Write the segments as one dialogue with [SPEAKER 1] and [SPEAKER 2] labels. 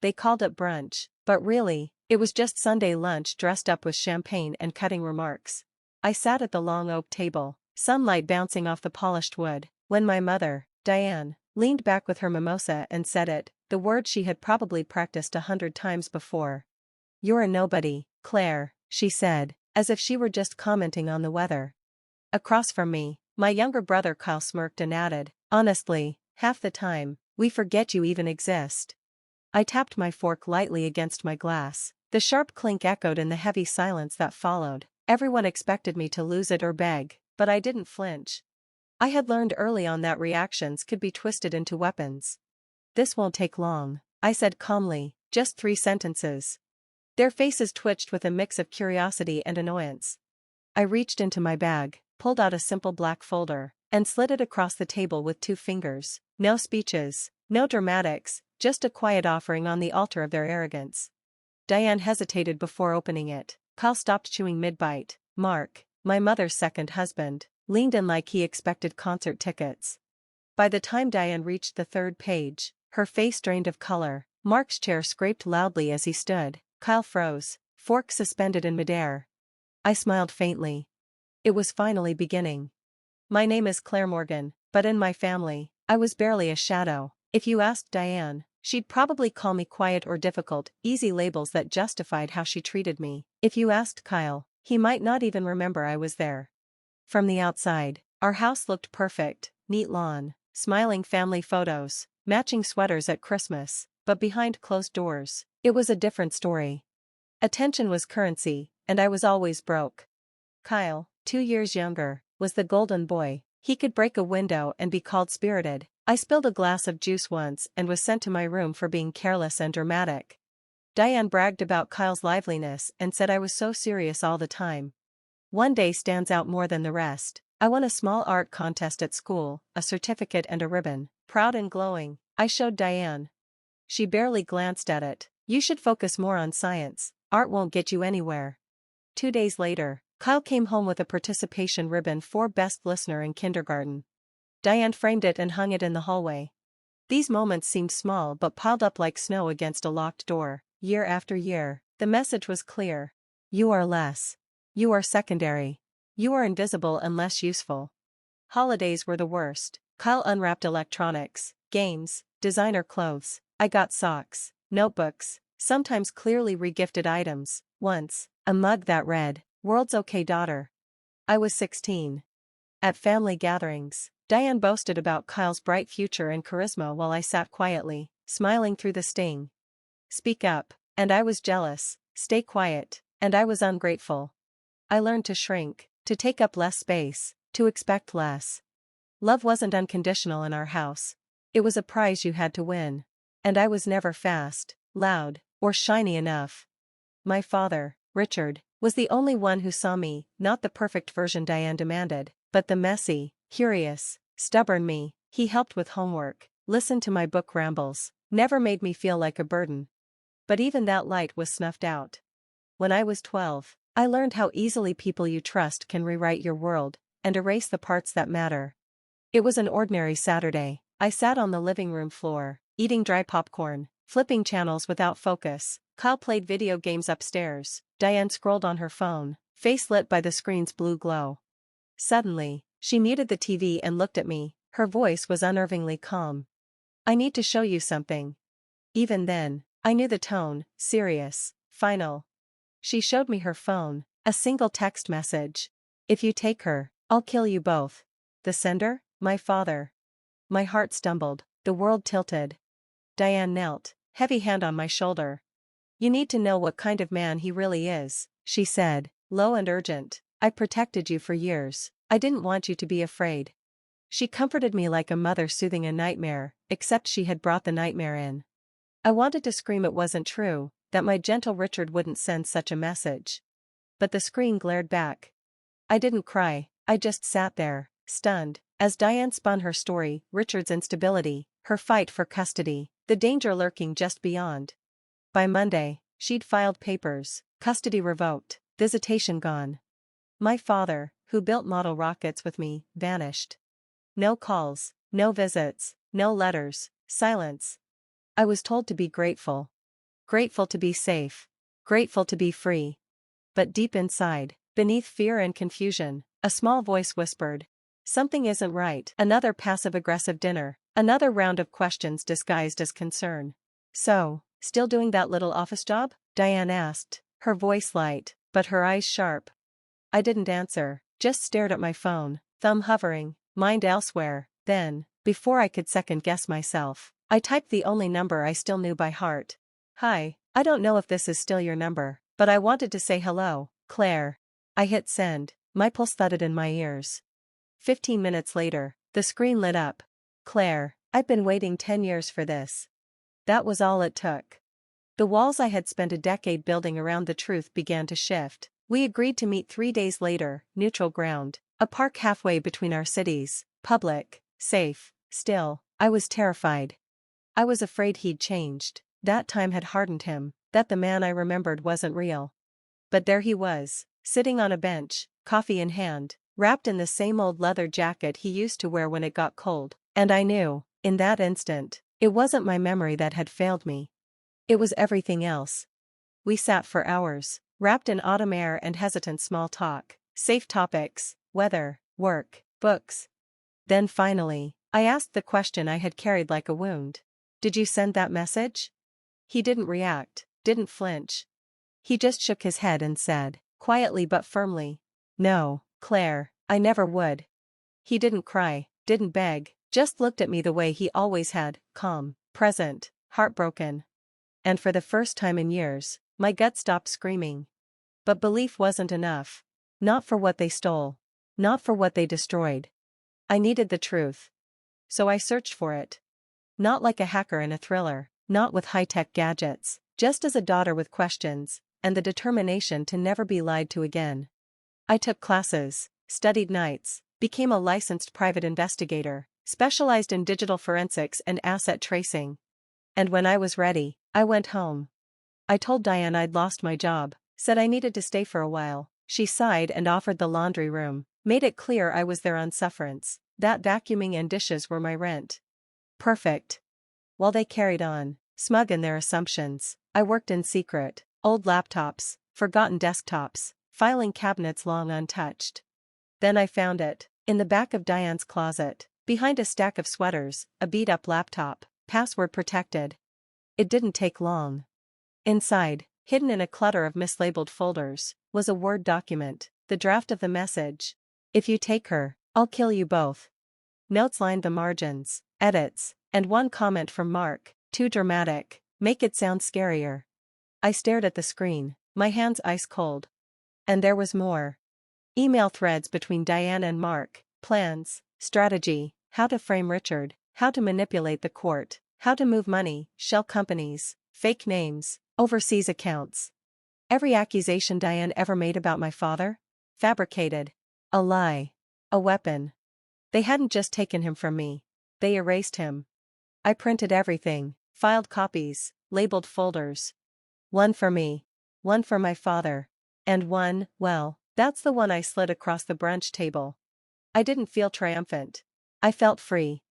[SPEAKER 1] They called it brunch, but really, it was just Sunday lunch dressed up with champagne and cutting remarks. I sat at the long oak table, sunlight bouncing off the polished wood, when my mother, Diane, leaned back with her mimosa and said it, the word she had probably practiced 100 times before. "You're a nobody, Claire," she said, as if she were just commenting on the weather. Across from me, my younger brother Kyle smirked and added, "Honestly, half the time, we forget you even exist." I tapped my fork lightly against my glass. The sharp clink echoed in the heavy silence that followed. Everyone expected me to lose it or beg, but I didn't flinch. I had learned early on that reactions could be twisted into weapons. "This won't take long," I said calmly, "just 3 sentences." Their faces twitched with a mix of curiosity and annoyance. I reached into my bag, pulled out a simple black folder, and slid it across the table with 2 fingers. No speeches, no dramatics, just a quiet offering on the altar of their arrogance. Diane hesitated before opening it. Kyle stopped chewing mid-bite. Mark, my mother's second husband, leaned in like he expected concert tickets. By the time Diane reached the 3rd page, her face drained of color. Mark's chair scraped loudly as he stood. Kyle froze, fork suspended in midair. I smiled faintly. It was finally beginning. "My name is Clare Morgan, but in my family, I was barely a shadow. If you asked Diane, she'd probably call me quiet or difficult, easy labels that justified how she treated me. If you asked Kyle, he might not even remember I was there." From the outside, our house looked perfect, neat lawn, smiling family photos, matching sweaters at Christmas, but behind closed doors, it was a different story. Attention was currency, and I was always broke. Kyle, 2 years younger, was the golden boy. He could break a window and be called spirited. I spilled a glass of juice once and was sent to my room for being careless and dramatic. Diane bragged about Kyle's liveliness and said I was so serious all the time. One day stands out more than the rest. I won a small art contest at school, a certificate and a ribbon. Proud and glowing, I showed Diane. She barely glanced at it. "You should focus more on science. Art won't get you anywhere." 2 days later, Kyle came home with a participation ribbon for Best Listener in kindergarten. Diane framed it and hung it in the hallway. These moments seemed small but piled up like snow against a locked door. Year after year, the message was clear. You are less. You are secondary. You are invisible and less useful. Holidays were the worst. Kyle unwrapped electronics, games, designer clothes. I got socks, notebooks, sometimes clearly regifted items. Once, a mug that read, "World's okay, daughter." I was 16. At family gatherings, Diane boasted about Kyle's bright future and charisma while I sat quietly, smiling through the sting. Speak up, and I was jealous. Stay quiet, and I was ungrateful. I learned to shrink, to take up less space, to expect less. Love wasn't unconditional in our house. It was a prize you had to win. And I was never fast, loud, or shiny enough. My father, Richard, was the only one who saw me, not the perfect version Diane demanded, but the messy, curious, stubborn me. He helped with homework, listened to my book rambles, never made me feel like a burden. But even that light was snuffed out. When I was 12, I learned how easily people you trust can rewrite your world and erase the parts that matter. It was an ordinary Saturday. I sat on the living room floor, eating dry popcorn, flipping channels without focus. Kyle played video games upstairs. Diane scrolled on her phone, face lit by the screen's blue glow. Suddenly, she muted the TV and looked at me. Her voice was unnervingly calm. "I need to show you something." Even then, I knew the tone, serious, final. She showed me her phone, a single text message. "If you take her, I'll kill you both." The sender? My father. My heart stumbled, the world tilted. Diane knelt, heavy hand on my shoulder. "You need to know what kind of man he really is," she said, low and urgent. "I protected you for years. I didn't want you to be afraid." She comforted me like a mother soothing a nightmare, except she had brought the nightmare in. I wanted to scream it wasn't true, that my gentle Richard wouldn't send such a message. But the screen glared back. I didn't cry, I just sat there, stunned, as Diane spun her story, Richard's instability, her fight for custody, the danger lurking just beyond. By Monday, she'd filed papers, custody revoked, visitation gone. My father, who built model rockets with me, vanished. No calls, no visits, no letters, silence. I was told to be grateful. grateful to be safe, grateful to be free. But deep inside, beneath fear and confusion, a small voice whispered, "Something isn't right." Another passive-aggressive dinner, another round of questions disguised as concern. "So, still doing that little office job?" Diane asked, her voice light, but her eyes sharp. I didn't answer, just stared at my phone, thumb hovering, mind elsewhere. Then, before I could second-guess myself, I typed the only number I still knew by heart. "Hi, I don't know if this is still your number, but I wanted to say hello, Claire." I hit send, my pulse thudded in my ears. 15 minutes later, the screen lit up. "Claire, I've been waiting 10 years for this." That was all it took. The walls I had spent a decade building around the truth began to shift. We agreed to meet 3 days later, neutral ground, a park halfway between our cities, public, safe, still. I was terrified. I was afraid he'd changed, that time had hardened him, that the man I remembered wasn't real. But there he was, sitting on a bench, coffee in hand, wrapped in the same old leather jacket he used to wear when it got cold, and I knew, in that instant, it wasn't my memory that had failed me. It was everything else. We sat for hours, wrapped in autumn air and hesitant small talk, safe topics, weather, work, books. Then finally, I asked the question I had carried like a wound. "Did you send that message?" He didn't react, didn't flinch. He just shook his head and said, quietly but firmly, "No, Claire, I never would." He didn't cry, didn't beg, just looked at me the way he always had, calm, present, heartbroken. And for the first time in years, my gut stopped screaming. But belief wasn't enough. Not for what they stole. Not for what they destroyed. I needed the truth. So I searched for it. Not like a hacker in a thriller, not with high-tech gadgets, just as a daughter with questions, and the determination to never be lied to again. I took classes, studied nights, became a licensed private investigator, specialized in digital forensics and asset tracing. And when I was ready, I went home. I told Diane I'd lost my job, said I needed to stay for a while. She sighed and offered the laundry room, made it clear I was there on sufferance, that vacuuming and dishes were my rent. Perfect. While they carried on, smug in their assumptions, I worked in secret, old laptops, forgotten desktops, filing cabinets long untouched. Then I found it, in the back of Diane's closet, behind a stack of sweaters, a beat-up laptop, password protected. It didn't take long. Inside, hidden in a clutter of mislabeled folders, was a Word document, the draft of the message. "If you take her, I'll kill you both." Notes lined the margins, edits, and one comment from Mark, "Too dramatic, make it sound scarier." I stared at the screen, my hands ice cold. And there was more. Email threads between Diane and Mark, plans, strategy, how to frame Richard, how to manipulate the court, how to move money, shell companies, fake names, overseas accounts. Every accusation Diane ever made about my father? Fabricated. A lie. A weapon. They hadn't just taken him from me. They erased him. I printed everything, filed copies, labeled folders. One for me. One for my father. And one, well, that's the one I slid across the brunch table. I didn't feel triumphant. I felt free.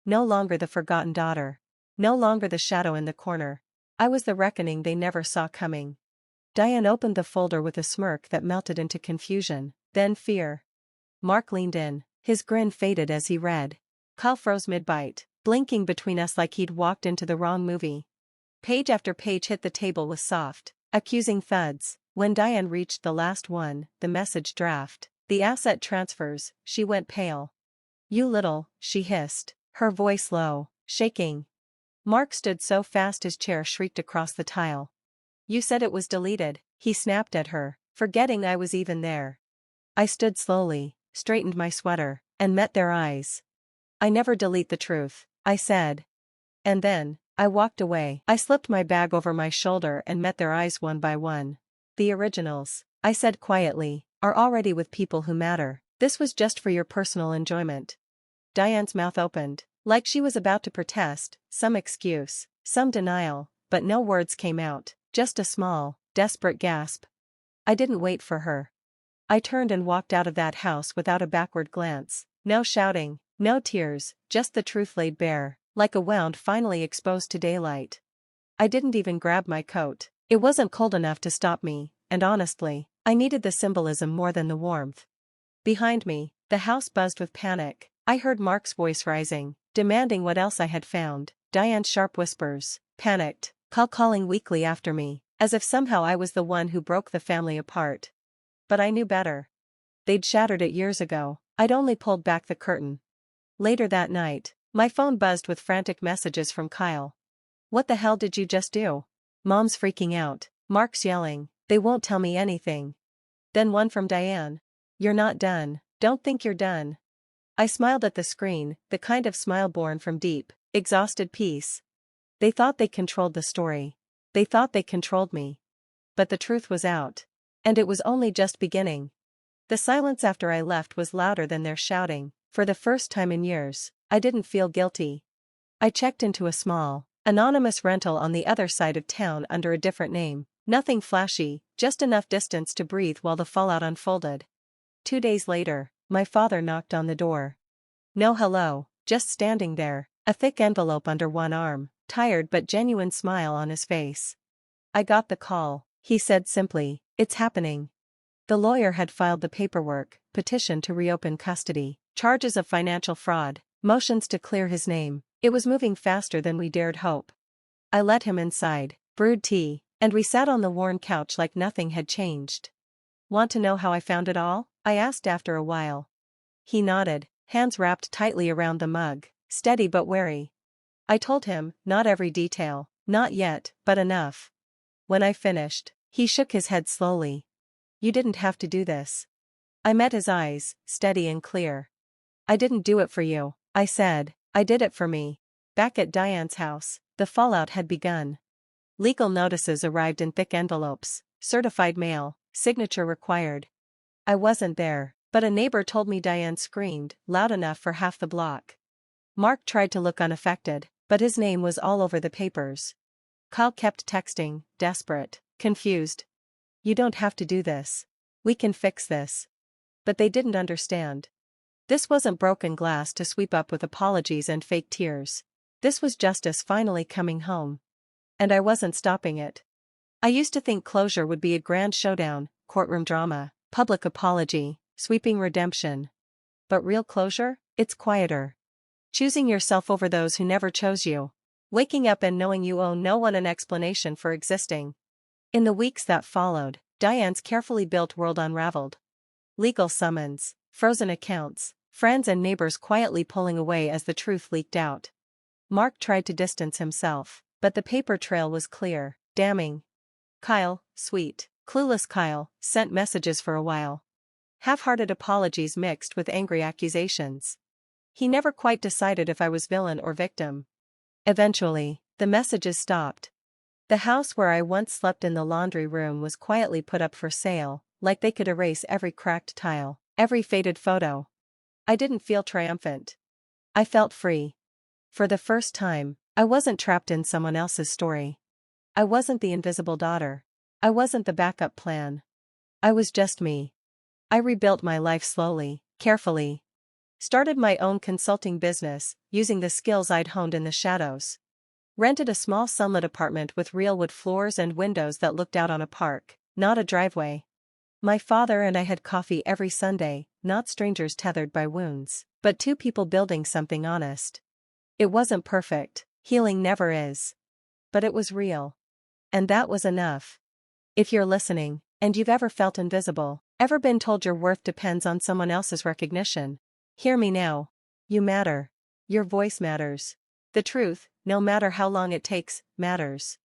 [SPEAKER 1] No longer the forgotten daughter. No longer the shadow in the corner. I was the reckoning they never saw coming. Diane opened the folder with a smirk that melted into confusion, then fear. Mark leaned in, his grin faded as he read. Kyle froze mid-bite, blinking between us like he'd walked into the wrong movie. Page after page hit the table with soft, accusing thuds. When Diane reached the last one, the message draft, the asset transfers, she went pale. "You little," she hissed, her voice low, shaking. Mark stood so fast his chair shrieked across the tile. "You said it was deleted," he snapped at her, forgetting I was even there. I stood slowly, straightened my sweater, and met their eyes. "I never delete the truth," I said. And then, I walked away. I slipped my bag over my shoulder and met their eyes one by one. "The originals," I said quietly, "are already with people who matter. This was just for your personal enjoyment." Diane's mouth opened, like she was about to protest, some excuse, some denial, but no words came out, just a small, desperate gasp. I didn't wait for her. I turned and walked out of that house without a backward glance, no shouting, no tears, just the truth laid bare, like a wound finally exposed to daylight. I didn't even grab my coat. It wasn't cold enough to stop me, and honestly, I needed the symbolism more than the warmth. Behind me, the house buzzed with panic. I heard Mark's voice rising, demanding what else I had found. Diane's sharp whispers, panicked, calling weakly after me, as if somehow I was the one who broke the family apart. But I knew better. They'd shattered it years ago. I'd only pulled back the curtain. Later that night, my phone buzzed with frantic messages from Kyle. "What the hell did you just do?" "Mom's freaking out." Mark's yelling, "They won't tell me anything." Then one from Diane. "You're not done. Don't think you're done." I smiled at the screen, the kind of smile born from deep, exhausted peace. They thought they controlled the story. They thought they controlled me. But the truth was out. And it was only just beginning. The silence after I left was louder than their shouting. For the first time in years, I didn't feel guilty. I checked into a small, anonymous rental on the other side of town under a different name. Nothing flashy, just enough distance to breathe while the fallout unfolded. 2 days later, my father knocked on the door. No hello, just standing there, a thick envelope under one arm, tired but genuine smile on his face. "I got the call," he said simply. "It's happening." The lawyer had filed the paperwork, petition to reopen custody, charges of financial fraud, motions to clear his name. It was moving faster than we dared hope. I let him inside, brewed tea, and we sat on the worn couch like nothing had changed. "Want to know how I found it all?" I asked after a while. He nodded, hands wrapped tightly around the mug, steady but wary. I told him, not every detail, not yet, but enough. When I finished, he shook his head slowly. "You didn't have to do this." I met his eyes, steady and clear. "I didn't do it for you," I said, "I did it for me." Back at Diane's house, the fallout had begun. Legal notices arrived in thick envelopes, certified mail, signature required. I wasn't there, but a neighbor told me Diane screamed, loud enough for half the block. Mark tried to look unaffected, but his name was all over the papers. Kyle kept texting, desperate, confused. "You don't have to do this. We can fix this." But they didn't understand. This wasn't broken glass to sweep up with apologies and fake tears. This was justice finally coming home. And I wasn't stopping it. I used to think closure would be a grand showdown, courtroom drama, public apology, sweeping redemption. But real closure? It's quieter. Choosing yourself over those who never chose you. Waking up and knowing you owe no one an explanation for existing. In the weeks that followed, Diane's carefully built world unraveled. Legal summons, frozen accounts, friends and neighbors quietly pulling away as the truth leaked out. Mark tried to distance himself, but the paper trail was clear, damning. Kyle, sweet, clueless Kyle, sent messages for a while. Half-hearted apologies mixed with angry accusations. He never quite decided if I was villain or victim. Eventually, the messages stopped. The house where I once slept in the laundry room was quietly put up for sale, like they could erase every cracked tile, every faded photo. I didn't feel triumphant. I felt free. For the first time, I wasn't trapped in someone else's story. I wasn't the invisible daughter. I wasn't the backup plan. I was just me. I rebuilt my life slowly, carefully. Started my own consulting business, using the skills I'd honed in the shadows. Rented a small sunlit apartment with real wood floors and windows that looked out on a park, not a driveway. My father and I had coffee every Sunday, not strangers tethered by wounds, but two people building something honest. It wasn't perfect, healing never is. But it was real. And that was enough. If you're listening, and you've ever felt invisible, ever been told your worth depends on someone else's recognition, hear me now. You matter. Your voice matters. The truth, no matter how long it takes, matters.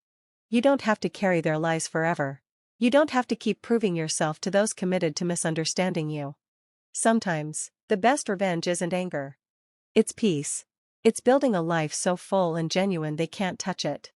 [SPEAKER 1] You don't have to carry their lies forever. You don't have to keep proving yourself to those committed to misunderstanding you. Sometimes, the best revenge isn't anger. It's peace. It's building a life so full and genuine they can't touch it.